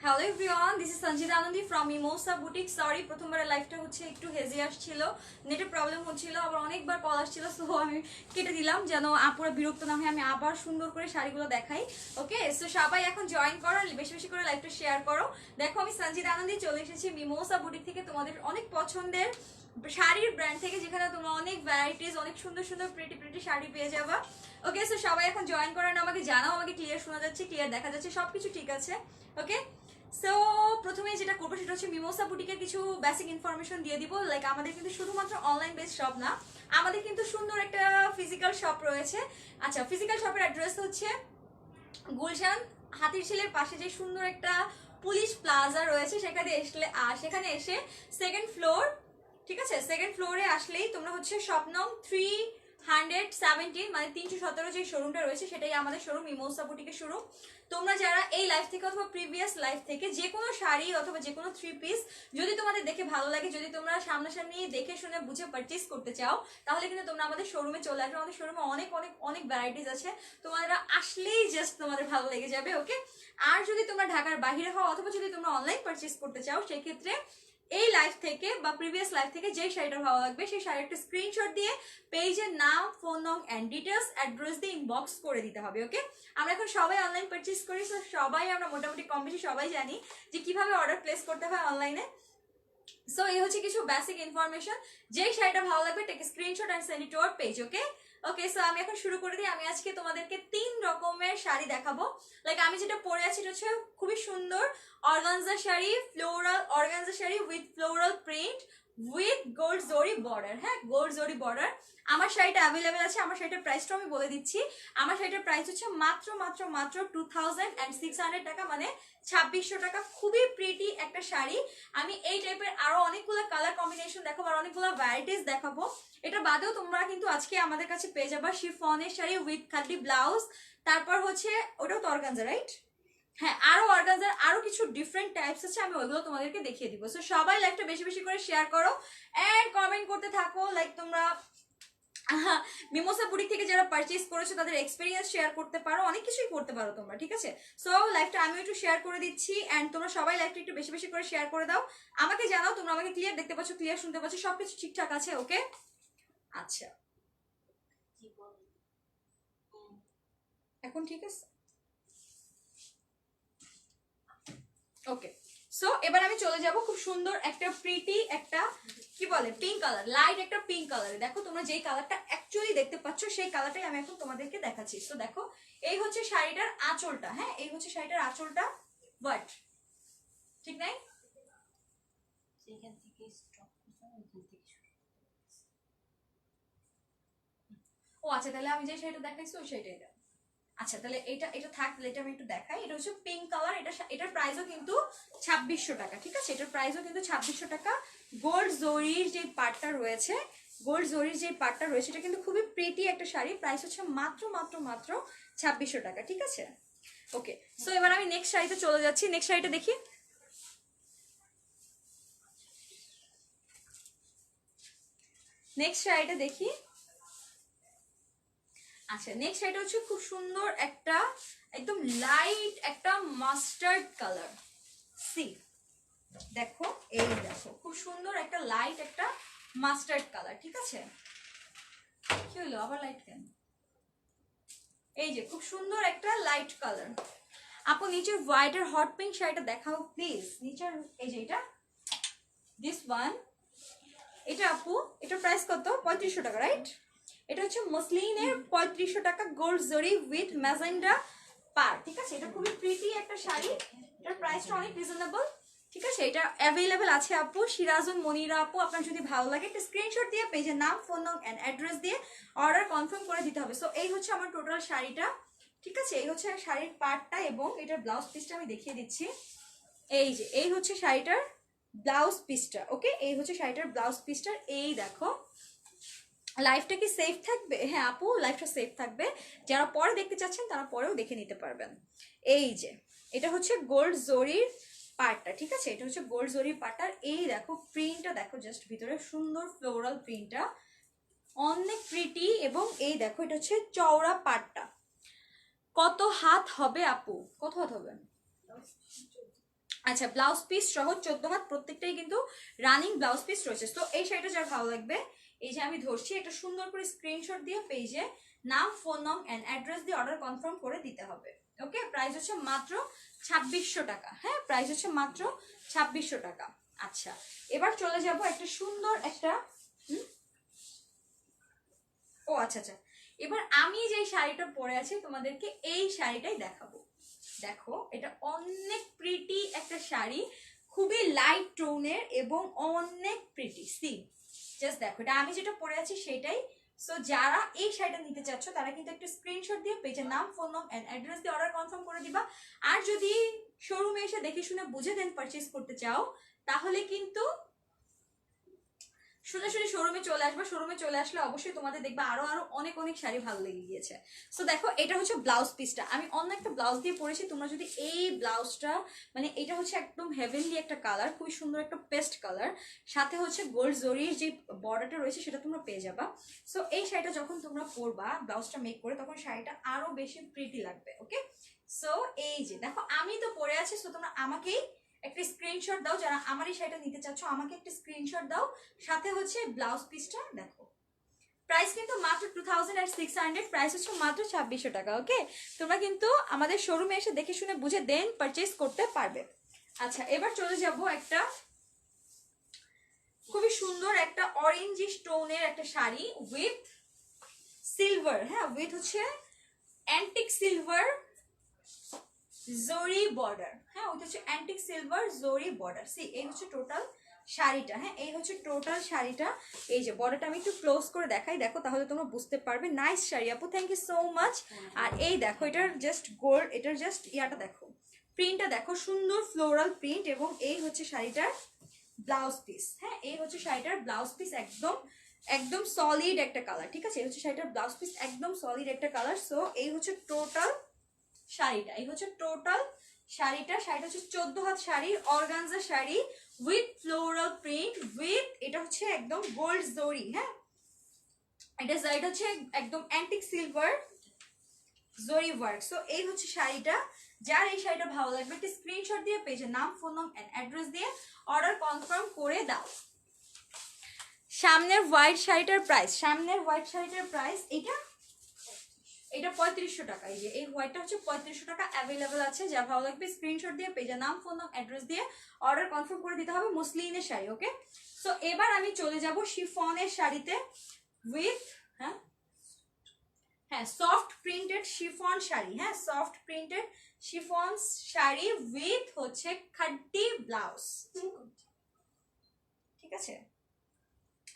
Hello everyone, this is Sanjita Anandi from Mimosa boutique. Sorry, প্রথমবারের লাইফটা হচ্ছে একটু হেজি আসছিল, নেটের প্রবলেম হচ্ছিল, আবার অনেকবার কল আসছিল, সো আমি কেটে দিলাম যেন আপুরা বিরক্ত না হয়, আমি আবার সুন্দর করে শাড়িগুলো দেখাই। ওকে, সো সবাই এখন জয়েন করো, বেশি বেশি করে লাইভটা শেয়ার করো। দেখো, আমি সঞ্জিতা আনন্দি চলে এসেছি মিমোসা বুটিক থেকে, তোমাদের অনেক পছন্দের শাড়ির ব্র্যান্ড থেকে, যেখানে তোমরা অনেক ভ্যারাইটিস, অনেক সুন্দর সুন্দর প্রিটি শাড়ি পেয়ে যাবা। ওকে, সো সবাই এখন জয়েন করেন, আমাকে জানাও, আমাকে ক্লিয়ার শোনা যাচ্ছে, ক্লিয়ার দেখা যাচ্ছে, সবকিছু ঠিক আছে। ওকে, সো প্রথমে যেটা করবো সেটা হচ্ছে মিমোসা বুটিকের কিছু বেসিক ইনফরমেশন দিয়ে দিব। লাইক আমাদের কিন্তু শুধুমাত্র অনলাইন বেসড শপ না, আমাদের কিন্তু সুন্দর একটা ফিজিক্যাল শপ রয়েছে। আচ্ছা, ফিজিক্যাল শপের অ্যাড্রেস হচ্ছে গুলশান হাতিরঝিলের পাশে যে সুন্দর একটা পুলিশ প্লাজা রয়েছে, সেখানে এসে সেকেন্ড ফ্লোর, ঠিক আছে, সেকেন্ড ফ্লোরে আসলেই তোমরা হচ্ছে শপ নং 317, মানে 317 যে শোরুমটা রয়েছে সেটাই আমাদের শোরুম, মিমোসা বুটিকের শোরুম। তোমরা যারা এই লাইফ থেকে অথবা প্রিভিয়াস লাইফ থেকে যে কোনো শাড়ি অথবা যে কোনো 3 পিস যদি তোমাদের দেখে ভালো লাগে, যদি তোমরা সামনাসামনি দেখে শুনে বুঝে পারচেজ করতে চাও, তাহলে কিন্তু তোমরা আমাদের শোরুমে চলে আসবে। আমাদের শোরুমে অনেক অনেক অনেক ভ্যারাইটিস আছে, তোমরা আসলেই জাস্ট তোমাদের ভালো লেগে যাবে। ওকে, আর যদি তোমরা ঢাকার বাইরে হও অথবা যদি তোমরা অনলাইন পারচেজ করতে চাও, সেক্ষেত্রে এই লাইফ থেকে বা প্রিভিয়াস লাইফ থেকে যে শাড়িটা ভালো লাগবে সেই শাড়ির একটা স্ক্রিনশট দিয়ে পেজের নাম, ফোন নং এন্ড ডিটেলস, অ্যাড্রেস দিয়ে ইনবক্স করে দিতে হবে। ওকে, আমরা এখন সবাই অনলাইন পারচেজ করি, সো সবাই আমরা মোটামুটি কম বেশি সবাই জানি যে কিভাবে অর্ডার প্লেস করতে হয় অনলাইনে। সো এই হচ্ছে কিছু বেসিক ইনফরমেশন। যেই শাড়িটা ভালো লাগবে take screenshot and send it to our page. Okay okay, so আমি এখন শুরু করে দিই। আমি আজকে তোমাদেরকে 3 রকমের শাড়ি দেখাবো। লাইক আমি যেটা পরে আছি এটা হচ্ছে খুবই সুন্দর organza sari, floral organza sari with floral print with gold জরি বর্ডার। হ্যাঁ, গোল্ড জরি বর্ডার। আমার শাড়িটা অ্যাভেলেবেল আছে। আমার শাড়িটার প্রাইসটা আমি বলে দিচ্ছি। আমার শাড়িটার প্রাইস হচ্ছে মাত্র মাত্র মাত্র 2600 টাকা, মানে 2600 টাকা। খুবই প্রিটি একটা শাড়ি। আমি এই টাইপের আরো অনেকগুলো কালার কম্বিনেশন দেখাবো, আর অনেকগুলো ভ্যারাইটিস দেখাবো। এটা বাদেও তোমরা কিন্তু আজকে আমাদের কাছে পেয়ে যাবা শিফনের শাড়ি উইথ খালি ব্লাউজ, তারপর হচ্ছে ওটাও তো অর্গানজা, রাইট? হ্যাঁ, আরো অর্গানজার আরো কিছু ডিফারেন্ট টাইপস আছে, আমি ওইগুলো তোমাদেরকে দেখিয়ে দিব। সো সবাই লাইভটা বেশি বেশি করে শেয়ার করো এন্ড কমেন্ট করতে থাকো। লাইক তোমরা মিমোসা বুটিক থেকে যারা পারচেজ করেছো তাদের এক্সপেরিয়েন্স শেয়ার করতে পারো, অনেক কিছুই করতে পারো তোমরা, ঠিক আছে? সো লাইভটা আমি একটু শেয়ার করে দিচ্ছি এন্ড তোমরা সবাই লাইভটা একটু বেশি বেশি করে শেয়ার করে দাও। আমাকে জানাও তোমরা আমাকে ক্লিয়ার দেখতে পাচ্ছ, ক্লিয়ার শুনতে পাচ্ছ, সবকিছু ঠিকঠাক আছে? ওকে, আচ্ছা, এখন ঠিক আছে। ওকে, সো এবার আমি চলে যাব খুব সুন্দর একটা প্রিটি একটা কি বলে পিঙ্ক কালার, লাইট একটা পিঙ্ক কালারে। দেখো তোমরা যেই কালারটা অ্যাকচুয়ালি দেখতে পাচ্ছ সেই কালারটাই আমি এখন তোমাদেরকে দেখাচ্ছি। তো দেখো, এই হচ্ছে শাড়িটার আঁচলটা। হ্যাঁ, এই হচ্ছে শাড়িটার আঁচলটা। বাট ঠিক নাই, ও আচ্ছা, তাহলে আমি যে শাড়িটা দেখাইছি ওই শাড়িটাই দাও। আচ্ছা, তাহলে এটা এটা থাক, তাহলে এটা আমি একটু দেখাই। এটা হচ্ছে পিঙ্ক কালার, এটার প্রাইসও কিন্তু 2600 টাকা, ঠিক আছে? এটার প্রাইসও কিন্তু 2600 টাকা। গোল্ড জরির যে পাটটা রয়েছে, গোল্ড জরির যে পাটটা রয়েছে, এটা কিন্তু খুবই প্রিটি একটা শাড়ি। প্রাইস হচ্ছে মাত্র মাত্র মাত্র 2600 টাকা, ঠিক আছে? ওকে, সো এবার আমি নেক্সট শাড়িতে চলে যাচ্ছি। নেক্সট শাড়িটা দেখি। নেক্সট শাড়িটা দেখি। আচ্ছা, নেক্সট শাড়িটা হচ্ছে খুব সুন্দর একটা একদম লাইট একটা মাস্টার্ড কালার। সি দেখো, এই দেখো খুব সুন্দর একটা লাইট একটা মাস্টার্ড কালার, ঠিক আছে? কি হলো আবার লাইট কেন? এই যে খুব সুন্দর একটা লাইট কালার। আপু নিচের হোয়াইটের হট পিঙ্ক শাড়িটা দেখাও প্লিজ। নিচের এই যে এটা, দিস ওয়ান, এটা আপু এটার প্রাইস কত? 3500 টাকা, রাইট? এটা হচ্ছে মসলিনের 3500 টাকা, গোল্ড জরি উইথ ম্যাজেন্ডা পার, ঠিক আছে? এটা খুবই প্রিটি একটা শাড়ি, এটার প্রাইসটা অনেক রিজনেবল, ঠিক আছে? এটা অ্যাভেলেবেল আছে আপু, সিরাজুন মনিরা আপু। আপনার যদি ভালো লাগে একটা স্ক্রিনশট দিয়ে পেজের নাম, ফোন নং এন্ড অ্যাড্রেস দিয়ে অর্ডার কনফার্ম করে দিতে হবে। সো এই হচ্ছে আমার টোটাল শাড়িটা, ঠিক আছে? এই হচ্ছে শাড়ির পার্টটা এবং এটার ব্লাউজ পিসটা আমি দেখিয়ে দিচ্ছি। এই যে এই হচ্ছে শাড়িটার ব্লাউজ পিসটা। ওকে, এই হচ্ছে শাড়িটার ব্লাউজ পিসটার। এই দেখো, লাইফটা কি সেফ থাকবে? হ্যাঁ আপু, লাইফটা সেফ থাকবে। যারা পরে দেখতে চাচ্ছেন তারা পরেও দেখে নিতে পারবেন। এই যে এটা হচ্ছে গোল্ড জরির পার্টটা, ঠিক আছে? এটা হচ্ছে গোল্ড জরির পার্টটার। এই দেখো প্রিন্টটা দেখো, জাস্ট ভিতরে সুন্দর ফ্লোরাল প্রিন্টটা, অনেক প্রিটি। এবং এই দেখো এটা হচ্ছে চওড়া পার্টটা। কত হাত হবে আপু? কত হাত হবে? আচ্ছা, ব্লাউজ পিস সহ 14 হাত প্রত্যেকটাই কিন্তু রানিং ব্লাউজ পিস রয়েছে। তো এই শাড়িটা যার ভালো লাগবে, এই যে আমি ধরছি, একটা সুন্দর করে স্ক্রিনশট দিয়ে পেজে নাম, ফোন নাম এন্ড অ্যাড্রেস দিয়ে অর্ডার কনফার্ম করে দিতে হবে। ওকে, প্রাইস হচ্ছে মাত্র 2600 টাকা। হ্যাঁ, প্রাইস হচ্ছে মাত্র 2600 টাকা। আচ্ছা, এবার চলে যাব একটা সুন্দর একটা ও আচ্ছা আচ্ছা, এবার আমি যে শাড়িটা পরে আছি তোমাদেরকে এই শাড়িটাই দেখাবো। দেখো, এটা অনেক প্রিটি একটা শাড়ি, খুবই লাইট টোনের এবং অনেক প্রিটি। সি জাস্ট দেখো, এটা আমি যেটা পরে আছি সেটাই। সো যারা এই শাড়িটা নিতে চাচ্ছ তারা কিন্তু একটা স্ক্রিনশট দিয়ে পেজের নাম, ফোন নাম এন্ড অ্যাড্রেস দিয়ে অর্ডার কনফার্ম করে দিবা। আর যদি শোরুমে এসে দেখে শুনে বুঝে দেন পারচেজ করতে চাও, তাহলে কিন্তু সোজাসুজি শোরুমে চলে আসবে। শোরুমে চলে আসলে অবশ্যই তোমাদের দেখবে আরো আরো অনেক অনেক শাড়ি ভালো লেগে গিয়েছে। সো দেখো, এটা হচ্ছে ব্লাউজ পিসটা। আমি অন্য একটা ব্লাউজ দিয়ে পরেছি, তোমরা যদি এই ব্লাউজটা, মানে এটা হচ্ছে একদম হেভেনলি একটা কালার, খুবই সুন্দর একটা পেস্ট কালার, সাথে হচ্ছে গোল্ড জরির যে বর্ডারটা রয়েছে সেটা তোমরা পেয়ে যাবা। সো এই শাড়িটা যখন তোমরা পরবা ব্লাউজটা মেক করে, তখন শাড়িটা আরো বেশি প্রিটি লাগবে। ওকে, সো এই যে দেখো, আমি তো পরে আছি। সো তোমরা আমাকেই একটা স্ক্রিনশট দাও, যারা আমার এই শাড়িটা নিতে চাচ্ছ আমাকে একটা স্ক্রিনশট দাও, সাথে হচ্ছে ব্লাউজ পিসটা দেখো। প্রাইস কিন্তু মাত্র 2600, প্রাইস হচ্ছে মাত্র 2600 টাকা। ওকে, তোমরা কিন্তু আমাদের শোরুমে এসে দেখে শুনে বুঝে দেন পারচেজ করতে পারবে। আচ্ছা, এবার চলে যাব একটা খুবই সুন্দর একটা অরেঞ্জিশ টোনের একটা শাড়ি উইথ সিলভার। হ্যাঁ, উইথ হচ্ছে অ্যান্টিক সিলভার জরি বর্ডার। হ্যাঁ, ওইটা হচ্ছে অ্যান্টিক সিলভার জরি বর্ডার। সি এই হচ্ছে টোটাল শাড়িটা। হ্যাঁ, এই হচ্ছে টোটাল শাড়িটা। এই যে বর্ডারটা আমি একটু ক্লোজ করে দেখাই, দেখো তাহলে তোমরা বুঝতে পারবে। নাইস শাড়ি আপু, থ্যাংক ইউ সো মাচ। আর এই দেখো, এটার জাস্ট গোল্ড, এটার জাস্ট ইয়াটা দেখো, প্রিন্টটা দেখো, সুন্দর ফ্লোরাল প্রিন্ট। এবং এই হচ্ছে শাড়িটার ব্লাউজ পিস। হ্যাঁ, এই হচ্ছে শাড়িটার ব্লাউজ পিস, একদম একদম সলিড একটা কালার। ঠিক আছে, এই হচ্ছে শাড়িটার ব্লাউজ পিস, একদম সলিড একটা কালার। সো এই হচ্ছে টোটাল শাড়িটা, এই হচ্ছে টোটাল শাড়িটা। শাড়িটা হচ্ছে 14 হাত sari, organza sari with floral print, with এটা হচ্ছে একদম গোল্ড জরি। হ্যাঁ, এটা হচ্ছে একদম অ্যান্টিক সিলভার জরি ওয়ার্ক। সো এই হচ্ছে শাড়িটা। যার এই শাড়িটা ভালো লাগবে একটা স্ক্রিনশট দিয়ে পেজে নাম, ফোন নাম এন্ড অ্যাড্রেস দিয়ে অর্ডার কনফার্ম করে দাও। সামনের হোয়াইট শাড়িটার প্রাইস, সামনের হোয়াইট শাড়িটার প্রাইস এটা 3500 টাকা। এই যে এই হোয়াইটটা হচ্ছে 3500 টাকা, অ্যাভেলেবেল আছে। যা ভালো লাগবে স্ক্রিনশট দিয়ে পেজের নাম, ফোন নাম, অ্যাড্রেস দিয়ে অর্ডার কনফার্ম করে দিতে হবে। মসলিনের শাড়ি। ওকে, সো এবার আমি চলে যাব শিফনের শাড়িতে উইথ হ্যাঁ হ্যাঁ সফট প্রিন্টেড শিফন শাড়ি। হ্যাঁ, soft printed chiffon sari with হচ্ছে খাড্ডি ব্লাউজ। ঠিক আছে,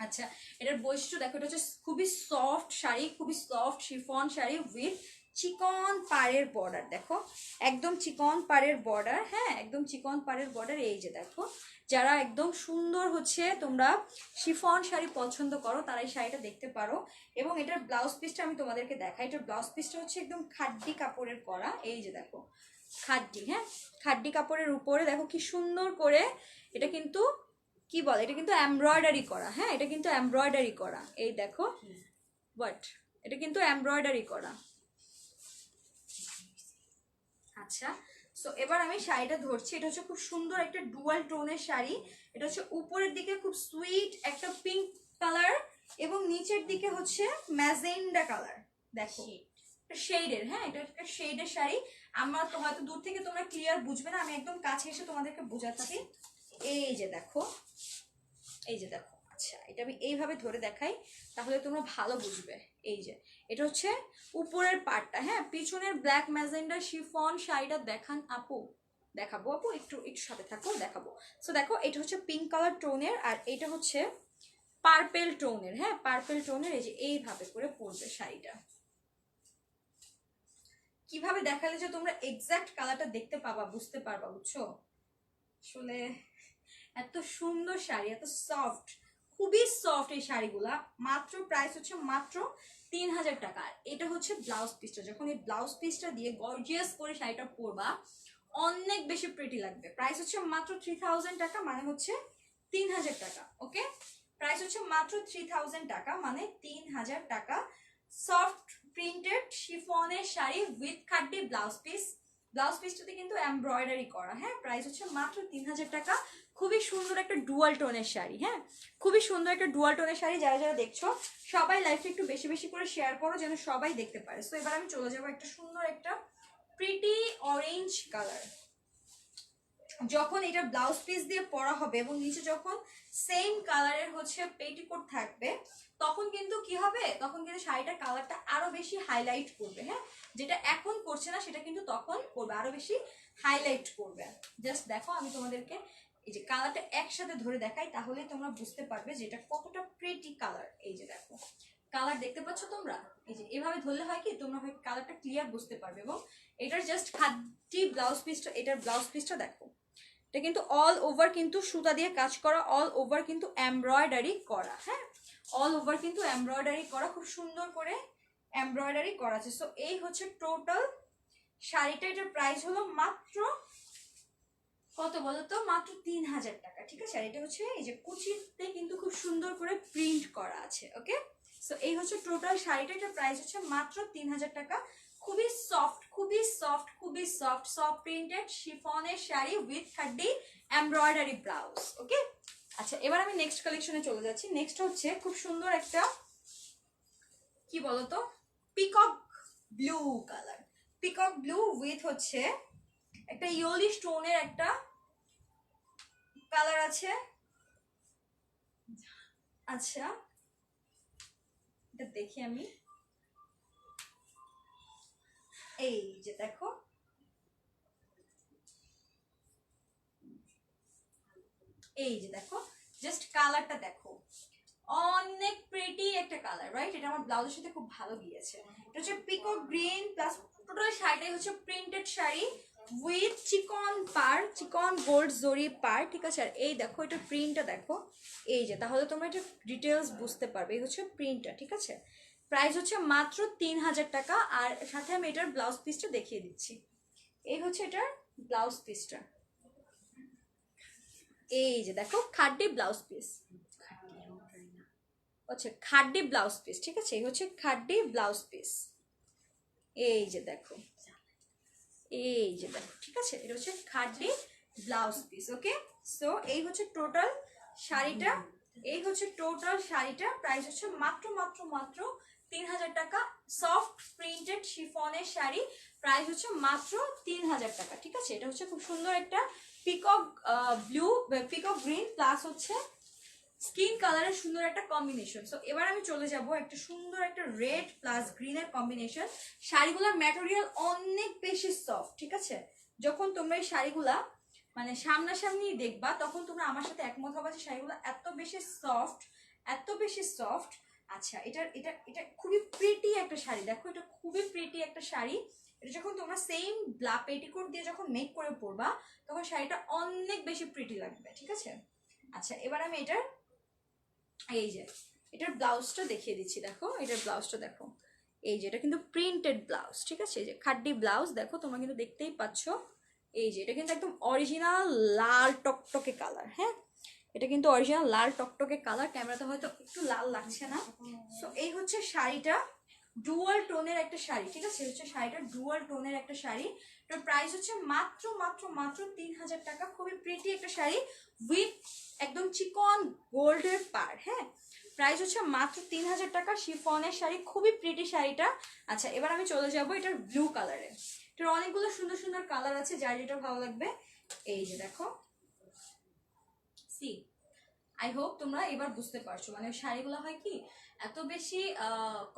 আচ্ছা, এটার বৈশিষ্ট্য দেখো, এটা হচ্ছে খুবই সফট শাড়ি, খুবই সফট শিফন শাড়ি উইথ চিকন পাড়ের বর্ডার। দেখো, একদম চিকন পাড়ের বর্ডার। হ্যাঁ, একদম চিকন পাড়ের বর্ডার। এই যে দেখো, যারা একদম সুন্দর হচ্ছে তোমরা শিফন শাড়ি পছন্দ করো তারা এই শাড়িটা দেখতে পারো। এবং এটার ব্লাউজ পিসটা আমি তোমাদেরকে দেখাই। এটার ব্লাউজ পিসটা হচ্ছে একদম খাড্ডি কাপড়ের করা। এই যে দেখো, খাড্ডি। হ্যাঁ, খাড্ডি কাপড়ের উপরে দেখো কি সুন্দর করে, এটা কিন্তু কি বলে, এটা কিন্তু এমব্রয়ডারি করা। হ্যাঁ, এটা কিন্তু এমব্রয়ডারি করা। এই দেখো, বাট এটা কিন্তু এমব্রয়ডারি করা। আচ্ছা, সো এবার আমি শাড়িটা ধরছি। এটা হচ্ছে খুব সুন্দর একটা ডুয়াল টোনের শাড়ি। এটা হচ্ছে উপরের দিকে খুব সুইট একটা পিঙ্ক কালার এবং নিচের দিকে হচ্ছে ম্যাজেন্ডা কালার। দেখো, শেডের। হ্যাঁ, এটা একটা শেডের শাড়ি। আমার তো হয়তো দূর থেকে তোমরা ক্লিয়ার বুঝবে না, আমি একদম কাছে এসে তোমাদেরকে বোঝাচ্ছি। এই যে দেখো, এই যে দেখো। আচ্ছা, এটা আমি এইভাবে ধরে দেখাই তাহলে তোমরা ভালো বুঝবে। এই যে এটা হচ্ছে উপরের পার্টটা। হ্যাঁ, পিছনের ব্ল্যাক ম্যাজেন্ডা শিফন শাড়িটা দেখান আপু, দেখাবো আপু, একটু একটু সাথে থাকো, দেখাবো। সো দেখো, এটা হচ্ছে পিঙ্ক কালার টোনের আর এটা হচ্ছে পার্পেল টোনের। হ্যাঁ, পার্পেল টোনের। এই যে এইভাবে করে পরবে শাড়িটা। কিভাবে দেখালে যে তোমরা এক্সাক্ট কালারটা দেখতে পাবা, বুঝতে পারবা, বুঝছো? আসলে এত সুন্দর শাড়ি, এত সফট, খুবই সফট এই শাড়িগুলা। মাত্র প্রাইস হচ্ছে মাত্র 3000 টাকা। এটা হচ্ছে ব্লাউজ পিসটা। যখন এই ব্লাউজ পিসটা দিয়ে গর্জিয়াস করে শাড়িটা পরবা অনেক বেশি প্রিটি লাগবে। প্রাইস হচ্ছে মাত্র 3000 টাকা, মানে হচ্ছে 3000 টাকা। ওকে, প্রাইস হচ্ছে মাত্র 3000 টাকা, মানে 3000 টাকা। সফট প্রিন্টেড শিফনের sari with khaddi blouse piece blouse পিসটাতে কিন্তু এমব্রয়ডারি করা, হ্যাঁ। প্রাইস হচ্ছে মাত্র 3000 টাকা। খুবই সুন্দর একটা ডুয়াল টোনের শাড়ি, হ্যাঁ, খুবই সুন্দর একটা ডুয়াল টোনের শাড়ি। যারা যারা দেখছো সবাই লাইফে একটু বেশি বেশি করে শেয়ার করো যেন সবাই দেখতে পারে। সো এবার আমি চলে যাবো একটা সুন্দর একটা প্রিটি অরেঞ্জ কালার। যখন এটা ব্লাউজ পিস দিয়ে পরা হবে এবং নিচে যখন সেম কালারের হচ্ছে পেটিকোট থাকবে, তখন কিন্তু কি হবে, তখন কিন্তু শাড়িটার কালারটা আরো বেশি হাইলাইট করবে, হ্যাঁ। যেটা এখন করছে না সেটা কিন্তু তখন করবে, আরো বেশি হাইলাইট করবে। জাস্ট দেখো আমি তোমাদেরকে এই যে কালারটা একসাথে ধরে দেখাই, তাহলে তোমরা বুঝতে পারবে যে এটা কতটা প্রিটি কালার। এই যে দেখো কালার দেখতে পাচ্ছ তোমরা, এই যে এভাবে ধরলে হয় কি তোমরা হয় কালারটা ক্লিয়ার বুঝতে পারবে। এবং এটার জাস্ট খাদ্যি ব্লাউজ পিসটা, এটার ব্লাউজ পিসটা দেখো, এটা কিন্তু অল ওভার কিন্তু সুতা দিয়ে কাজ করা, অল ওভার কিন্তু এমব্রয়ডারি করা, হ্যাঁ, অল ওভার কিন্তু এমব্রয়ডারি করা, খুব সুন্দর করে এমব্রয়ডারি করা আছে। সো এই হচ্ছে টোটাল শাড়িটা। এটার প্রাইস হলো মাত্র কত বলতো, মাত্র 3000 টাকা, ঠিক আছে। আর এটা হচ্ছে এই যে কুচিতে কিন্তু খুব সুন্দর করে প্রিন্ট করা আছে, ওকে। সো এই হচ্ছে টোটাল শাড়িটা, এটার প্রাইস হচ্ছে মাত্র 3000 টাকা। খুবই সফট, খুবই সফট, খুবই সফট, সফট প্রিন্টেড শিফনের sari with khaddi embroidery blouse, okay. আচ্ছা এবার আমি নেক্সট কালেকশনে চলে যাচ্ছি। নেক্সট হচ্ছে খুব সুন্দর একটা কি বলতো peacock blue colour, peacock blue with হচ্ছে একটা ইয়োলি স্টোনের একটা কালার আছে। আচ্ছা এটা দেখি আমি, এই যে দেখো, এই যে দেখো জাস্ট কালারটা দেখো, অনেক প্রিটি একটা কালার, রাইট। এটা আমার ব্লাউজের সাথে খুব ভালো গিয়েছে। এটা হচ্ছে পিকক গ্রিন প্লাস টোটাল শাড়িটাই হচ্ছে প্রিন্টেড শাড়ি উইথ চিকন পার, চিকন গোল্ড জরি পার, ঠিক আছে। আর এই দেখো এটা প্রিন্টটা দেখো, এই যে, তাহলে তোমরা এটা ডিটেলস বুঝতে পারবে। এই হচ্ছে প্রিন্টটা, ঠিক আছে। প্রাইস হচ্ছে মাত্র 3000 টাকা। আর সাথে আমি এটার ব্লাউজ পিসটা দেখিয়ে দিচ্ছি। এই হচ্ছে এটার ব্লাউজ পিসটা, এই যে দেখো খাড্ডি ব্লাউজ পিস, হচ্ছে খাড্ডি ব্লাউজ পিস, ঠিক আছে। এই হচ্ছে খাড্ডি ব্লাউজ পিস, এই যে দেখো, এই যে দেখো, ঠিক আছে। এটা হচ্ছে খাড্ডি ব্লাউজ পিস, ওকে। সো এই হচ্ছে টোটাল শাড়িটা, এই হচ্ছে টোটাল শাড়িটা। প্রাইস হচ্ছে মাত্র মাত্র মাত্র 3000 টাকা। সফট প্রিন্টেড শিফনের শাড়ি, প্রাইস হচ্ছে মাত্র 3000 টাকা, ঠিক আছে। এটা হচ্ছে খুব সুন্দর একটা peacock blue, peacock green plus হচ্ছে স্কিন কালারের সুন্দর একটা কম্বিনেশন। সো এবার আমি চলে যাব একটা সুন্দর একটা রেড প্লাস গ্রিনের কম্বিনেশন। শাড়িগুলোর ম্যাটেরিয়াল অনেক বেশি সফট, ঠিক আছে। যখন তোমরা এই শাড়িগুলা মানে সামনাসামনি দেখবা তখন তোমরা আমার সাথে একমত হবা যে শাড়িগুলো এত বেশি সফট, এত বেশি সফট। আচ্ছা এটা এটা এটা খুবই প্রিটি একটা শাড়ি, দেখো এটা খুবই প্রিটি একটা শাড়ি। এটা যখন তোমরা সেম পেটিকোট দিয়ে যখন মেক করে পরবা তখন শাড়িটা অনেক বেশি প্রিটি লাগবে, ঠিক আছে। আচ্ছা এবার আমি এটার এই যে এটার ব্লাউজটা দেখিয়ে দিচ্ছি, দেখো এটার ব্লাউজটা দেখো, এই যে এটা কিন্তু প্রিন্টেড ব্লাউজ, ঠিক আছে। এই যে খাড্ডি ব্লাউজ দেখো তোমরা কিন্তু দেখতেই পাচ্ছ, এই যে এটা কিন্তু একদম অরিজিনাল লাল টকটকে কালার, হ্যাঁ, এটা কিন্তু অরিজিনাল লাল টকটকে কালার। ক্যামেরাতে হয়তো একটু লাল লাগছে না। সো এই হচ্ছে শাড়িটা, ডুয়াল টোনের একটা শাড়ি, ঠিক আছে। হচ্ছে শাড়িটা ডুয়াল টোনের একটা শাড়ি। এটার প্রাইস হচ্ছে মাত্র মাত্র মাত্র 3000 টাকা। খুবই প্রিটি একটা শাড়ি উইথ একদম চিকন গোল্ডের পার, হ্যাঁ। প্রাইস হচ্ছে মাত্র 3000 টাকা, শিফনের শাড়ি, খুবই প্রিটি শাড়িটা। আচ্ছা এবার আমি চলে যাব এটার ব্লু কালারে। এটার অনেকগুলো সুন্দর সুন্দর কালার আছে, যার যেটা ভালো লাগবে। এই যে দেখো, সি আই হোপ তোমরা এবার বুঝতে পারছো। মানে শাড়িগুলো হয় কি এত বেশি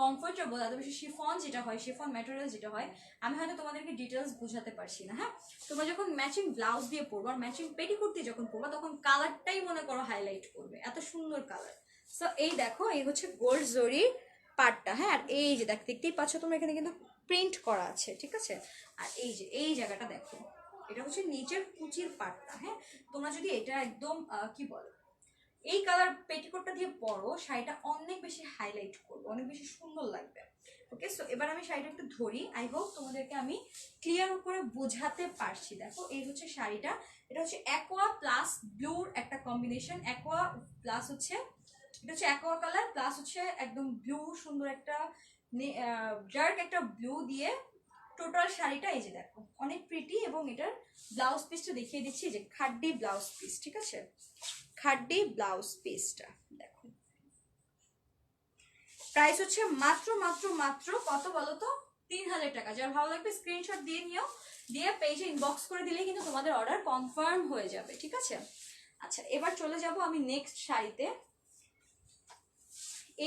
কমফোর্টেবল, এত বেশি শিফন যেটা হয়, শিফন ম্যাটেরিয়াল যেটা হয়, আমি হয়তো তোমাদেরকে ডিটেলস বোঝাতে পারছি না, হ্যাঁ। তোমরা যখন ম্যাচিং ব্লাউজ দিয়ে পরবো আর ম্যাচিং পেটিকোট দিয়ে যখন পরবো তখন কালারটাই মনে করো হাইলাইট করবে, এত সুন্দর কালার। সো এই দেখো এই হচ্ছে গোল্ড জরি পাটটা, হ্যাঁ। আর এই যে দেখতেই পাচ্ছ তোমরা এখানে কিন্তু প্রিন্ট করা আছে, ঠিক আছে। আর এই যে এই জায়গাটা দেখো, এটা হচ্ছে নিচের কুচির পাটটা, হ্যাঁ। তোমরা যদি এটা একদম কি বল এই কালার পেটিকোটটা দিয়ে পরো, শাড়িটা অনেক বেশি হাইলাইট করবে, অনেক বেশি সুন্দর লাগবে, ওকে। সো এবার আমি শাড়িটা একটু ধরি, আই হোপ তোমাদেরকে আমি ক্লিয়ার করে বোঝাতে পারছি। দেখো এই হচ্ছে শাড়িটা, এটা হচ্ছে অ্যাকোয়া প্লাস ব্লুর একটা কম্বিনেশন। অ্যাকোয়া প্লাস হচ্ছে এটা হচ্ছে অ্যাকোয়া কালার প্লাস হচ্ছে একদম ব্লু, সুন্দর একটা ডার্ক একটা ব্লু দিয়ে টোটাল শাড়িটা এই যে দেখো অনেক প্রিটি, এবং এটার ব্লাউজ পিসটা দেখিয়ে দিচ্ছি, যে খাড্ডি ব্লাউজ পিস, ঠিক আছে, খাড্ডি ব্লাউজ পিসটা দেখো। প্রাইস হচ্ছে মাত্র মাত্র মাত্র কত বলো তো, 3000 টাকা। যার ভালো লাগবে স্ক্রিনশট দিয়ে নিও, দিয়ে পেজে ইনবক্স করে দিলেই কিন্তু তোমাদের অর্ডার কনফার্ম হয়ে যাবে, ঠিক আছে। আচ্ছা এবার চলে যাব আমি নেক্সট শাড়িতে।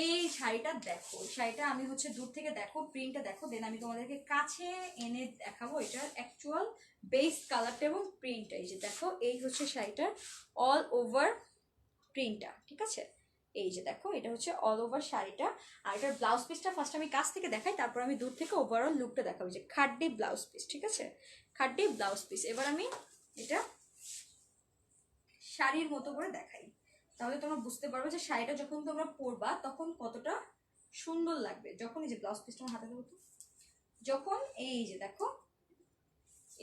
এই শাড়িটা দেখো, শাড়িটা আমি হচ্ছে দূর থেকে দেখো, প্রিন্টটা দেখো, দেন আমি তোমাদেরকে কাছে এনে দেখাবো এটার অ্যাকচুয়াল বেস কালারটা এবং প্রিন্টটা। এই যে দেখো, এই হচ্ছে শাড়িটার অল ওভার প্রিন্টটা, ঠিক আছে। এই যে দেখো, এটা হচ্ছে অল ওভার শাড়িটা। আর এটার ব্লাউজ পিসটা ফার্স্ট আমি কাছ থেকে দেখাই, তারপর আমি দূর থেকে ওভারঅল লুকটা দেখাবো। যে খাড্ডি ব্লাউজ পিস, ঠিক আছে, খাড্ডি ব্লাউজ পিস। এবার আমি এটা শাড়ির মতো করে দেখাই, তাহলে তোমরা বুঝতে পারবে যে শাড়িটা যখন তোমরা পরবা তখন কতটা সুন্দর লাগবে। যখন এই যে ব্লাউজ পিসটা হাতে দেবো, তো যখন এই যে দেখো,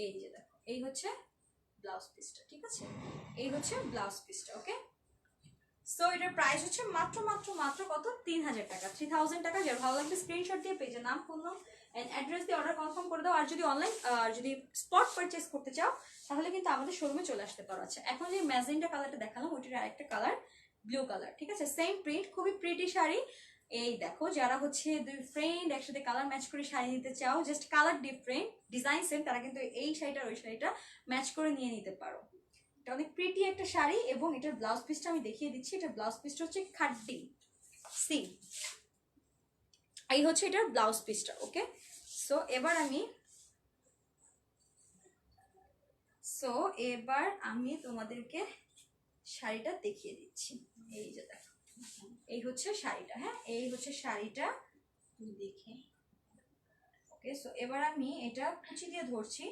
এই যে দেখো, এই হচ্ছে ব্লাউজ পিসটা, ঠিক আছে, এই হচ্ছে ব্লাউজ পিসটা। ওকে, সো এটার প্রাইস হচ্ছে মাত্র মাত্র মাত্র কত, 3000 টাকা, 3000 টাকা। যার ভালো লাগবে স্ক্রিনশট দিয়ে পেজে নাম, ফোন নাম এন্ড অ্যাড্রেস দিয়ে অর্ডার কনফার্ম করে দাও। আর যদি অনলাইন যদি স্পট পারচেস করতে চাও তাহলে কিন্তু আমাদের শোরুমে চলে আসতে পারো। আচ্ছা এখন যে ম্যাজেন্টা কালারটা দেখালাম ওইটার আরেকটা কালার ব্লু কালার, ঠিক আছে, সেম প্রিন্ট, খুবই প্রিটি শাড়ি। এই দেখো, যারা হচ্ছে দুই ফ্রেন্ড একসাথে কালার ম্যাচ করে শাড়ি নিতে চাও, just colour different design same, তারা কিন্তু এই শাড়িটার ওই শাড়িটা ম্যাচ করে নিয়ে নিতে পারো। এটা অনেক প্রিটি একটা শাড়ি, এবং এটার ব্লাউজ পিসটা আমি দেখিয়ে দিচ্ছি। এটার ব্লাউজ পিসটা হচ্ছে খাড্ডি সি, এই হচ্ছে এটার ব্লাউজ পিসটা। ওকে, সো এবার আমি তোমাদেরকে শাড়িটা দেখিয়ে দিচ্ছি। এই যে দেখো, এই হচ্ছে শাড়িটা, হ্যাঁ এই হচ্ছে শাড়িটা দেখে। ওকে, সো এবার আমি এটা কুচি দিয়ে ধরছি।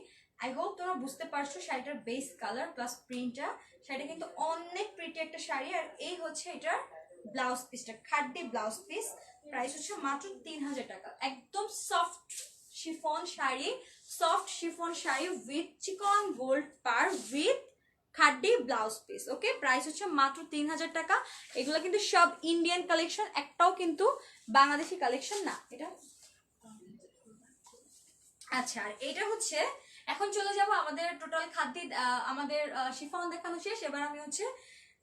আই হোপ তোমরা বুঝতে পারছো শাড়িটার বেস কালার প্লাস প্রিন্টটা। শাড়িটা কিন্তু অনেক প্রিটি একটা শাড়ি। আর এই হচ্ছে এটার ব্লাউজ পিসটা, খাড্ডি ব্লাউজ পিস। প্রাইস হচ্ছে মাত্র 3000 টাকা। একদম soft chiffon sari, soft chiffon sari with চিকন গোল্ড পার with khaddi blouse piece. Okay, price হচ্ছে মাত্র 3000 টাকা। এগুলো কিন্তু সব ইন্ডিয়ান কালেকশন, একটাও কিন্তু বাংলাদেশি কালেকশন না এটা। আচ্ছা, আর এটা হচ্ছে, এখন চলে যাব আমাদের টোটাল খাদ্যি, আমাদের শিফন দেখানো শেষ। এবার আমি হচ্ছে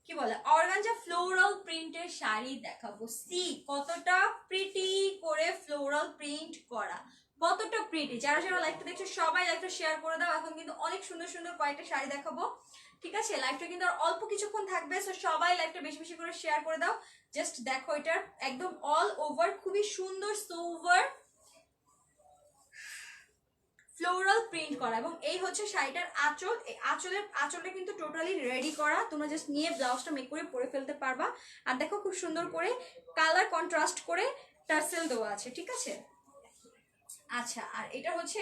কি বলে অর্গানজা ফ্লোরাল প্রিন্টের শাড়ি দেখাবো। সি কতটা প্রিটি করে ফ্লোরাল প্রিন্ট করা, কতটা প্রিটি। যারা যারা লাইভটা দেখছো সবাই লাইভটা শেয়ার করে দাও। এখন কিন্তু অনেক সুন্দর সুন্দর কয়েকটা শাড়ি দেখাবো, ঠিক আছে। লাইভটা কিন্তু আর অল্প কিছুক্ষণ থাকবে, সো সবাই লাইভটা বেশি বেশি করে শেয়ার করে দাও। জাস্ট দেখো, এটার একদম অল ওভার খুবই সুন্দর সোভার ফ্লোরাল প্রিন্ট করা, এবং এই হচ্ছে শাড়িটার আঁচল। আঁচলটা কিন্তু টোটালি রেডি করা, তোমরা জাস্ট নিয়ে ব্লাউজটা মেক করে পরে ফেলতে পারবা। আর দেখো খুব সুন্দর করে কালার কন্ট্রাস্ট করে টার্সেল দেওয়া আছে, ঠিক আছে। আচ্ছা, আর এটা হচ্ছে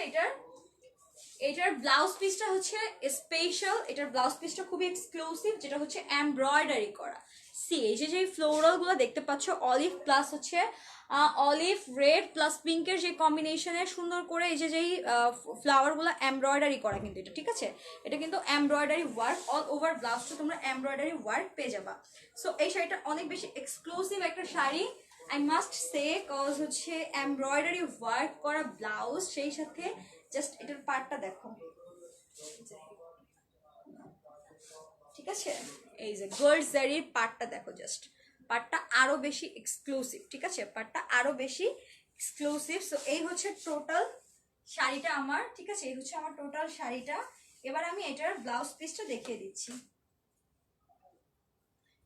এটার ব্লাউজ পিসটা হচ্ছে স্পেশাল। এটার ব্লাউজ পিসটা খুবই এক্সক্লুসিভ, যেটা হচ্ছে এমব্রয়ডারি করা। সি এই যে ফ্লোরাল গুলো দেখতে পাচ্ছ, অলিভ প্লাস হচ্ছে অলিভ রেড প্লাস পিঙ্কের যে কম্বিনেশনে সুন্দর করে এই যে যেই ফ্লাওয়ার গুলো এমব্রয়ডারি করা কিন্তু এটা, ঠিক আছে। এটা কিন্তু এমব্রয়ডারি ওয়ার্ক, অল ওভার ব্লাউজটা তোমরা এমব্রয়ডারি ওয়ার্ক পেয়ে যাবা। সো এই শাড়িটা অনেক বেশি এক্সক্লুসিভ একটা sari, I must say, cause হচ্ছে এমব্রয়ডারি ওয়ার্ক করা ব্লাউজ, সেই সাথে জাস্ট এটার পার্টটা দেখো, ঠিক আছে। এই যে গোল্ড জারির পার্টটা দেখো, জাস্ট পার্টটা আরো বেশি এক্সক্লুসিভ, ঠিক আছে, পার্টটা আরো বেশি এক্সক্লুসিভ। সো এই হচ্ছে টোটাল শাড়িটা আমার, ঠিক আছে, এই হচ্ছে আমার টোটাল শাড়িটা। এবার আমি এটার ব্লাউজ পিসটা দেখিয়ে দিচ্ছি।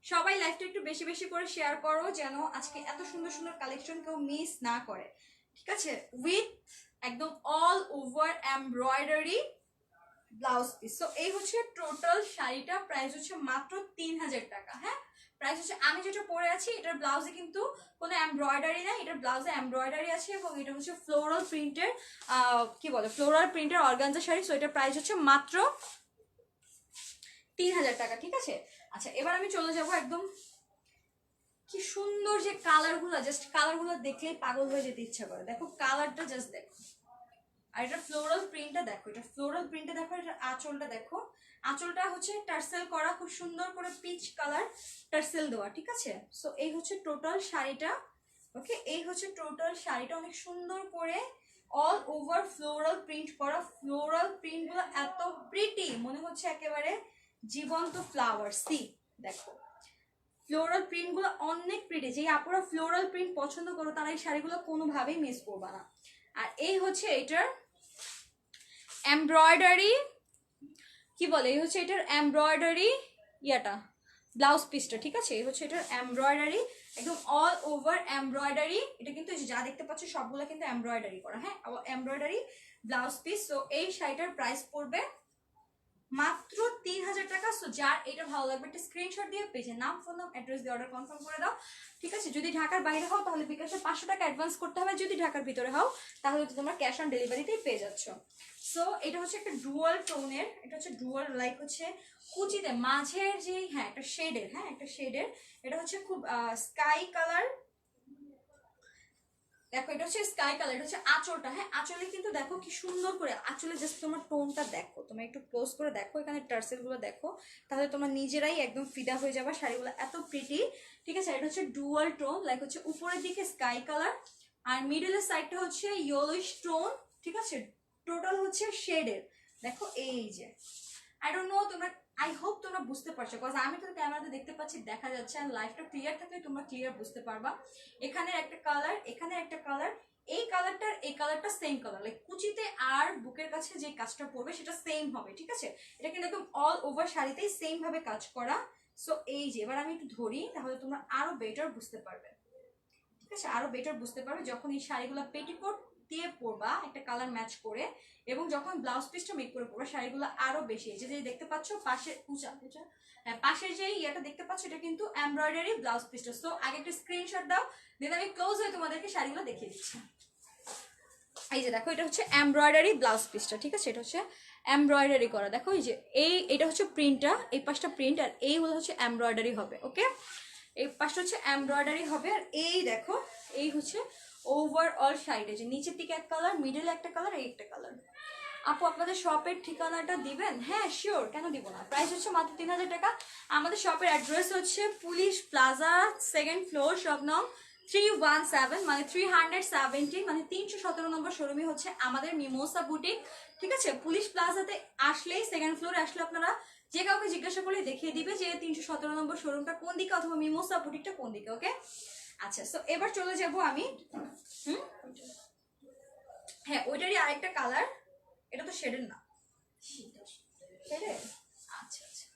সবাই লাইভটা একটু বেশি বেশি করে শেয়ার করো, যেন আজকে এত সুন্দর সুন্দর কালেকশন কেউ মিস না করে, ঠিক আছে। উইথ একদম all over embroidery blouse piece. So এই হচ্ছে টোটাল শাড়িটা, প্রাইস হচ্ছে মাত্র 3000 টাকা। হ্যাঁ, প্রাইস হচ্ছে, আমি যেটা পরে আছি এটার ব্লাউজে কিন্তু কোনো এমব্রয়ডারি নাই, এটার ব্লাউজে এমব্রয়ডারি আছে, এবং এটা হচ্ছে ফ্লোরাল প্রিন্টের কি বলে ফ্লোরাল প্রিন্টের অর্গানজা শাড়ি। সো এটার প্রাইস হচ্ছে মাত্র 3000 টাকা, ঠিক আছে। আচ্ছা এবার আমি চলে যাব একদম, কি সুন্দর যে কালারগুলো, জাস্ট কালারগুলো দেখলেই পাগল হয়ে যেতে ইচ্ছা করে। দেখো কালারটা জাস্ট দেখো, আর এটা ফ্লোরাল প্রিন্টটা দেখো, এটা ফ্লোরাল প্রিন্টটা দেখো, এটা আঁচলটা দেখো, আঁচলটা হচ্ছে টার্সেল করা, খুব সুন্দর করে পিচ কালার টার্সেল দেওয়া, ঠিক আছে। সো এই হচ্ছে টোটাল শাড়িটা। ওকে, এই হচ্ছে টোটাল শাড়িটা, অনেক সুন্দর করে অল ওভার ফ্লোরাল প্রিন্ট করা। ফ্লোরাল প্রিন্ট গুলো এত প্রিটি, মনে হচ্ছে একেবারে জীবন্ত ফ্লাওয়ার। সি দেখো ফ্লোরাল প্রিন্ট গুলো অনেক প্রিটি। যে আপুরা ফ্লোরাল প্রিন্ট পছন্দ করো তারা এই শাড়িগুলো কোনোভাবেই মিস করবা না। আর এই হচ্ছে এটার এমব্রয়ডারি, কি বলে, এই হচ্ছে এটার এমব্রয়ডারি ইয়াটা, ব্লাউজ পিসটা, ঠিক আছে। এই হচ্ছে এটার এমব্রয়ডারি, একদম অল ওভার এমব্রয়ডারি। এটা কিন্তু যা দেখতে পাচ্ছ সবগুলো কিন্তু এমব্রয়ডারি করা, হ্যাঁ, এমব্রয়ডারি ব্লাউজ পিস। তো এই শাড়িটার প্রাইস পড়বে মাত্র 3000 টাকা। সো যার এটা ভালো লাগবে একটা স্ক্রিনশট দিয়ে পেজে নাম, ফোন নাম, অ্যাড্রেস দিয়ে অর্ডার কনফার্ম করে দাও, ঠিক আছে। যদি ঢাকার বাইরে হও তাহলে বিকাশে 500 টাকা অ্যাডভান্স করতে হবে। যদি ঢাকার ভিতরে হও তাহলে তো তোমরা ক্যাশ অন ডেলিভারিতেই পেয়ে যাচ্ছ। সো এটা হচ্ছে একটা ডুয়াল টোনের, এটা হচ্ছে ডুয়াল লাইক হচ্ছে কুচিতে মাঝের যে, হ্যাঁ একটা শেডের, হ্যাঁ একটা শেডের। এটা হচ্ছে খুব স্কাই কালার। দেখো এটা হচ্ছে স্কাই কালার, এটা হচ্ছে আঁচলটা, হ্যাঁ আঁচলে কিন্তু দেখো কি সুন্দর করে আঁচলে জাস্ট তোমার টোনটা দেখো, তোমরা একটু ক্লোজ করে দেখো, এখানে টার্সেল গুলো দেখো, তাহলে তোমরা নিজেরাই একদম ফিদা হয়ে যাবে। শাড়িগুলো এত প্রিটি, ঠিক আছে। এটা হচ্ছে ডুয়াল টোন, লাইক হচ্ছে উপরের দিকে স্কাই কালার আর মিডলের সাইডটা হচ্ছে ইয়েলোইশ টোন, ঠিক আছে। টোটাল হচ্ছে শেডের, দেখো এই যে, আই ডোন্ট নো তোমরা, আই হোপ তোমরা বুঝতে পারছো, বিকজ আমি তো ক্যামেরাতে দেখতে পাচ্ছি, দেখা যাচ্ছে, আর লাইভটা ক্লিয়ার থাকলে তোমরা ক্লিয়ার বুঝতে পারবা। এখানে একটা কালার, এখানে একটা কালার, এই কালারটার এই কালারটা সেম কালার, লাইক কুচিতে আর বুকের কাছে যে কাজটা পড়বে সেটা সেম হবে, ঠিক আছে। এটা কিন্তু একদম অল ওভার শাড়িতেই সেম ভাবে কাজ করা। সো এই যে এবার আমি একটু ধরি, তাহলে তোমরা আরো বেটার বুঝতে পারবে, ঠিক আছে, আরো বেটার বুঝতে পারবে যখন এই শাড়িগুলো পেটিকোট দিয়ে পরবা একটা কালার ম্যাচ করে, এবং যখন ব্লাউজ পিসটা মেক করে পরবা শাড়িগুলো আরো বেশি। যে দেখতে পাচ্ছ পাশে উঁচা উঁচা, হ্যাঁ পাশের যে ইয়েটা দেখতে পাচ্ছ এটা কিন্তু এমব্রয়ডারি ব্লাউজ পিসটা। সো আগে একটা স্ক্রিনশট দাও, দেন আমি ক্লোজ হয়ে তোমাদেরকে শাড়িগুলো দেখিয়ে দিচ্ছি। এই যে দেখো এটা হচ্ছে এমব্রয়ডারি ব্লাউজ পিসটা, ঠিক আছে। এটা হচ্ছে এমব্রয়ডারি করা, দেখো এই যে এটা হচ্ছে প্রিন্টটা, এই পাশটা প্রিন্ট আর এইগুলো হচ্ছে এমব্রয়ডারি হবে, ওকে। এই পাশটা হচ্ছে এমব্রয়ডারি হবে, আর এই দেখো এই হচ্ছে ওভারঅল শাড়িটা, যে নিচের দিকে এক কালার, মিডল একটা কালার, এই একটা কালার। আপু আপনাদের শপের ঠিকানাটা দিবেন? হ্যাঁ শিওর, কেন দিব না। প্রাইস হচ্ছে মাত্র 3000 টাকা। আমাদের শপের অ্যাড্রেস হচ্ছে police plaza, 2nd floor, shop নং 317, মানে 317, মানে 317 নম্বর শোরুমই হচ্ছে আমাদের মিমোসা বুটিক, ঠিক আছে। পুলিশ প্লাজাতে আসলেই 2nd ফ্লোরে আসলে আপনারা যে কাউকে জিজ্ঞাসা করলে দেখিয়ে দিবে যে 317 নম্বর শোরুমটা কোন দিকে, অথবা মিমোসা বুটিকটা কোন দিকে, ওকে। আচ্ছা, সো এবার চলে যাব আমি, হ্যাঁ ওইটারই আরেকটা কালার, এটা তো শেডের না, শেডের, আচ্ছা আচ্ছা।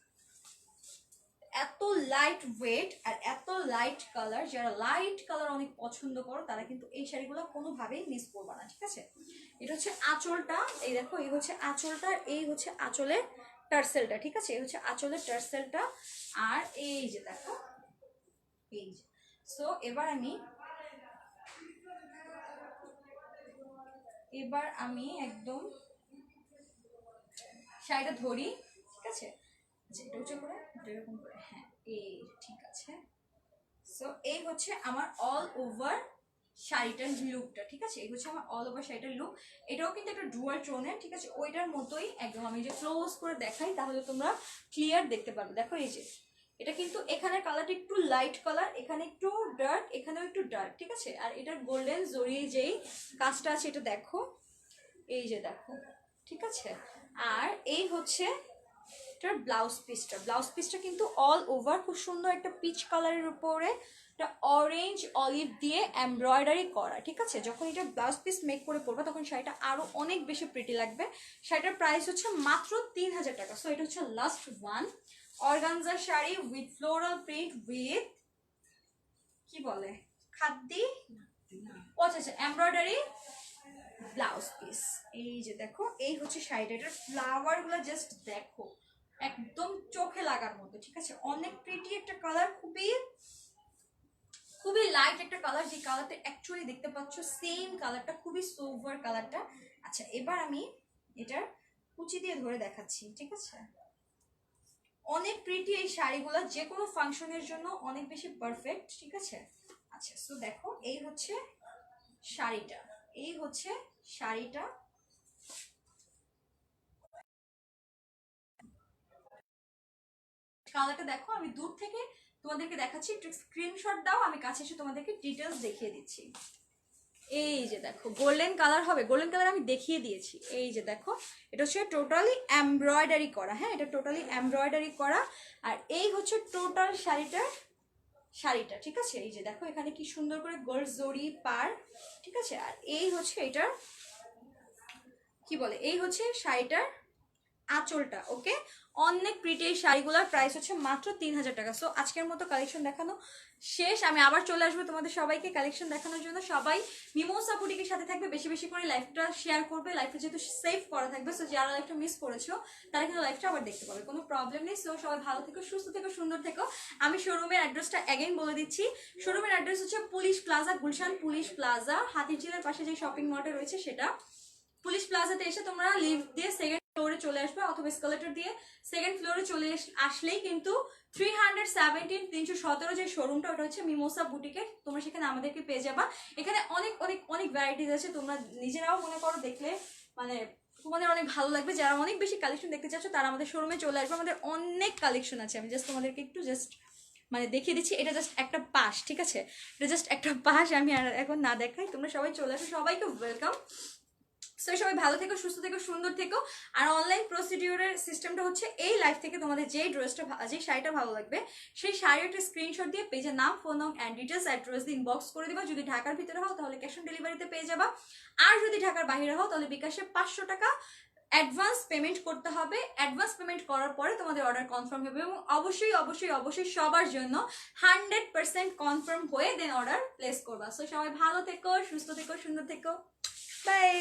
এত লাইট ওয়েট আর এত লাইট কালার, যারা লাইট কালার অনেক পছন্দ করো তারা কিন্তু এই শাড়িগুলো কোনোভাবেই মিস করবে না, ঠিক আছে। এটা হচ্ছে আঁচলটা, এই দেখো এই হচ্ছে আঁচলটা, এই হচ্ছে আঁচলের টার্সেলটা, ঠিক আছে। এই হচ্ছে আঁচলের টার্সেলটা, আর এই যে দেখো এই যে। সো এবার আমি একদম শাড়িটা ধরি, ঠিক আছে। এটা উঁচু করে, এটা এরকম করে, হ্যাঁ এই ঠিক আছে। সো এই হচ্ছে আমার অল ওভার শাড়িটার লুকটা, ঠিক আছে। এই হচ্ছে আমার অল ওভার শাড়িটার লুক। এটাও কিন্তু একটা ডুয়াল টোনের, ঠিক আছে, ওইটার মতোই একদম। আমি যে ক্লোজ করে দেখাই তাহলে তোমরা ক্লিয়ার দেখতে পারবে। দেখো এই যে এটা কিন্তু এখানে কালারটা একটু লাইট কালার, এখানে একটু ডার্ক, এখানেও একটু ডার্ক, ঠিক আছে। আর এটার গোল্ডেন জরি যেই কাজটা আছে এটা দেখো, এই যে দেখো, ঠিক আছে। আর এই হচ্ছে এটার ব্লাউজ পিসটা কিন্তু অল ওভার খুব সুন্দর একটা পিচ কালারের উপরে এটা অরেঞ্জ অলিভ দিয়ে এমব্রয়ডারি করা, ঠিক আছে। যখন এটা ব্লাউজ পিস মেক করে পরবে তখন শাড়িটা আরো অনেক বেশি প্রিটি লাগবে। শাড়িটার প্রাইস হচ্ছে মাত্র 3000 টাকা। সো এটা হচ্ছে last one, organza sari with floral print with, কি বলে, খাদ্দি, আচ্ছা আচ্ছা, এমব্রয়ডারি ব্লাউজ পিস। এই যে দেখো এই হচ্ছে শাড়িটা, এটার ফ্লাওয়ার গুলো জাস্ট দেখো, একদম চোখে লাগার মতো, ঠিক আছে। অনেক প্রিটি একটা কালার, খুবই খুবই লাইট একটা কালার, যে কালারটা অ্যাকচুয়ালি দেখতে পাচ্ছ সেম কালারটা, খুবই সোভার কালারটা। আচ্ছা এবার আমি এটার কুচি দিয়ে ধরে দেখাচ্ছি, ঠিক আছে। অনেক প্রিটি এই শাড়িগুলো, যে কোনো ফাংশনের জন্য অনেক বেশি পারফেক্ট, ঠিক আছে। আচ্ছা সো দেখো এই হচ্ছে শাড়িটা, এই হচ্ছে শাড়িটা। কালারটা দেখো, আমি দূর থেকে তোমাদেরকে দেখাচ্ছি, একটু স্ক্রিনশট দাও, আমি কাছে এসে তোমাদেরকে ডিটেলস দেখিয়ে দিচ্ছি। এই যে দেখো গোল্ডেন কালার হবে, গোল্ডেন কালার আমি দেখিয়ে দিয়েছি। এই যে দেখো এটা হচ্ছে টোটালি এমব্রয়ডারি করা, হ্যাঁ এটা টোটালি এমব্রয়ডারি করা। আর এই হচ্ছে টোটাল শাড়িটা, ঠিক আছে। এই যে দেখো এখানে কি সুন্দর করে গোল্ড জরি পার, ঠিক আছে। আর এই হচ্ছে এটার কি বলে, এই হচ্ছে শাড়িটার আঁচলটা। ওকে, অনেক প্রিটি এই শাড়িগুলোর প্রাইস হচ্ছে মাত্র 3000 টাকা। সো আজকের মতো কালেকশন দেখানো শেষ। আমি আবার চলে আসবো তোমাদের সবাইকে কালেকশন দেখানোর জন্য। সবাই মিমোসা বুটিকের সাথে থাকবে, বেশি বেশি করে লাইভটা শেয়ার করবে। লাইভটা যেহেতু সেভ করা থাকবে, সো যারা লাইভটা মিস করেছো তারা কিন্তু লাইভটা আবার দেখতে পাবে, কোনো প্রবলেম নেই। সো সবাই ভালো থেকো, সুস্থ থেকো, সুন্দর থেকো। আমি শোরুমের অ্যাড্রেসটা অ্যাগেন বলে দিচ্ছি। শোরুমের অ্যাড্রেস হচ্ছে police plaza, Gulshan police plaza, হাতিরঝিলের পাশে যে শপিং মলটা রয়েছে সেটা। পুলিশ প্লাজাতে এসে তোমরা লিফট দিয়ে সেকেন্ড ফ্লোরে চলে আসবে, অথবা এসকালেটর দিয়ে সেকেন্ড ফ্লোরে চলে আসলেই কিন্তু 317 যে শোরুমটা, ওটা হচ্ছে মিমোসা বুটিকের। তোমরা সেখানে আমাদেরকে পেয়ে যাবা। এখানে অনেক অনেক অনেক ভ্যারাইটিস আছে, তোমরা নিজেরাও মনে করো দেখলে মানে তোমাদের অনেক ভালো লাগবে। যারা অনেক বেশি কালেকশন দেখতে চাচ্ছ তারা আমাদের শোরুমে চলে আসবে, আমাদের অনেক কালেকশন আছে। আমি জাস্ট তোমাদেরকে একটু মানে দেখিয়ে দিচ্ছি, এটা জাস্ট একটা পাশ, ঠিক আছে, এটা জাস্ট একটা পাশ, আমি আর এখন না দেখাই। তোমরা সবাই চলে আসো, সবাইকে ওয়েলকাম। সো সবাই ভালো থেকো, সুস্থ থেকো, সুন্দর থেকো। আর অনলাইন প্রসিডিউরের সিস্টেমটা হচ্ছে এই লাইফ থেকে তোমাদের যেই শাড়িটা ভালো লাগবে সেই শাড়ির একটা স্ক্রিনশট দিয়ে পেজের নাম, ফোন নাম অ্যান্ড ডিটেলস অ্যাড্রেস দিয়ে ইনবক্স করে দিবা। যদি ঢাকার ভিতরে হও তাহলে ক্যাশ অন ডেলিভারিতে পেয়ে যাবা। আর যদি ঢাকার বাইরে হও তাহলে বিকাশে 500 টাকা অ্যাডভান্স পেমেন্ট করতে হবে। অ্যাডভান্স পেমেন্ট করার পরে তোমাদের অর্ডার কনফার্ম হবে, এবং অবশ্যই অবশ্যই অবশ্যই সবার জন্য 100% কনফার্ম হয়ে দেন অর্ডার প্লেস করবা। সো সবাই ভালো থেকো, সুস্থ থেকো, সুন্দর থেকো। বাই।